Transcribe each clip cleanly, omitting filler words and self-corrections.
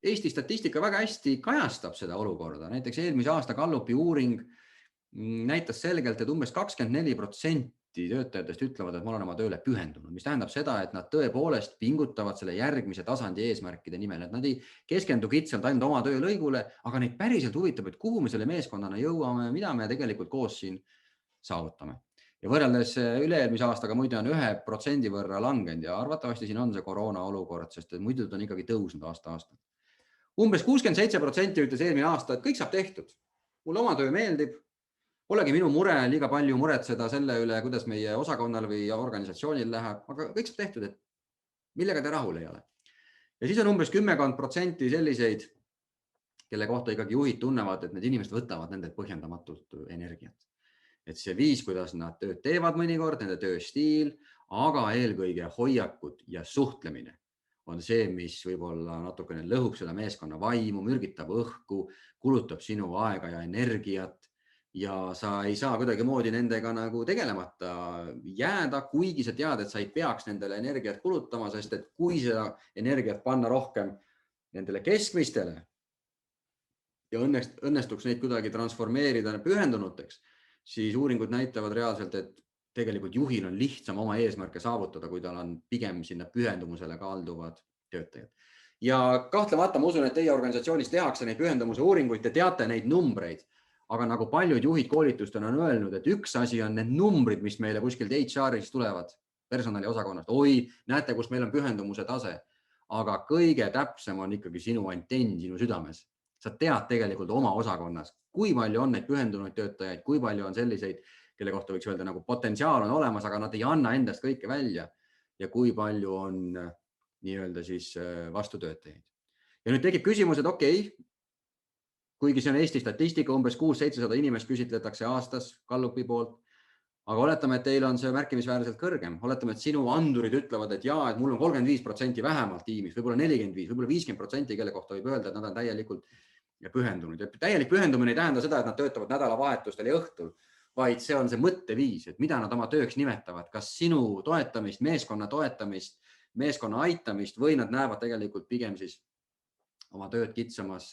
Eesti statistika väga hästi kajastab seda olukorda. Näiteks eelmise aasta Gallupi uuring näitas selgelt, et umbes 24% töötajatest ütlevad, et ma olen oma tööle pühendunud, mis tähendab seda, et nad tõepoolest pingutavad selle järgmise tasandi eesmärkide nimel, et nad ei keskendu kitsalt ainult oma töölõigule, aga neid päriselt huvitab, et kuhu me selle meeskonnana jõuame, mida me tegelikult koos siin saavutame. Ja võrreldes üle-eelmise aastaga muide on 1% võrra langenud ja arvatavasti siin on see koroona olukord, sest muidu on ikkagi tõusnud aasta-aastalt. Umbes 67% ütles eelmine aasta, et kõik saab tehtud. Mulle oma töö meeldib. Polegi minu mure liiga palju muretseda selle üle, kuidas meie osakonnal või organisatsioonil läheb, aga kõik saab tehtud, et millega te rahul ei ole. Ja siis on umbes 10% selliseid, kelle kohta ikkagi juhid tunnevad, et need inimesed võtavad nendelt põhjendamatult energiat. Et see viis, kuidas nad tööd teevad mõnikord, nende tööstiil, aga eelkõige hoiakud ja suhtlemine on see, mis võib-olla natukene lõhub seda meeskonna vaimu, mürgitab õhku, kulutab sinu aega ja energiat. Ja sa ei saa kuidagimoodi nendega nagu tegelemata jääda, kuigi sa tead, et sa ei peaks nendele energiat kulutama, sest et kui seda energiat panna rohkem nendele keskmistele ja õnnestuks neid kuidagi transformeerida pühendunuteks, siis uuringud näitavad reaalselt, et tegelikult juhil on lihtsam oma eesmärke saavutada, kui tal on pigem sinna pühendumusele kalduvad töötajad. Ja kahtlemata ma usun, et teie organisatsioonis tehakse neid pühendumuse uuringuid, te teate neid numbreid. Aga nagu paljud juhid koolitustel on öelnud, et üks asi on need numbrid, mis meile kuskilt HR-is tulevad personaliosakonnast. Oi, näete, kus meil on pühendumuse tase. Aga kõige täpsem on ikkagi sinu antenn sinu südames. Sa tead tegelikult oma osakonnas, kui palju on neid pühendunud töötajaid, kui palju on selliseid, kelle kohta võiks öelda nagu potentsiaal on olemas, aga nad ei anna endast kõike välja. Ja kui palju on nii-öelda siis vastutöötajaid. Ja nüüd tekib küsimus, et okei, kuigi see on Eesti statistika, umbes 600-700 inimest küsitletakse aastas Gallupi poolt, aga oletame, et teil on see märkimisväärselt kõrgem. Oletame, et sinu andurid ütlevad, et jaa, et mul on 35% vähemalt tiimis, võib-olla 45%, võib-olla 50%, kelle kohta võib öelda, et nad on täielikult pühendunud. Ja täielik pühendumine ei tähenda seda, et nad töötavad nädalavahetustel ja õhtul, vaid see on see mõtteviis, et mida nad oma tööks nimetavad, kas sinu toetamist, meeskonna toetamist, meeskonna aitamist või nad näevad tegelikult pigem siis oma tööd kitsamas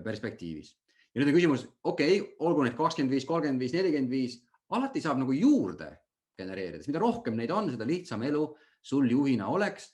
perspektiivis. Ja nüüd on küsimus, okei, olgu neid 25, 35, 45, alati saab nagu juurde genereerida. Mida rohkem neid on, seda lihtsam elu sul juhina oleks,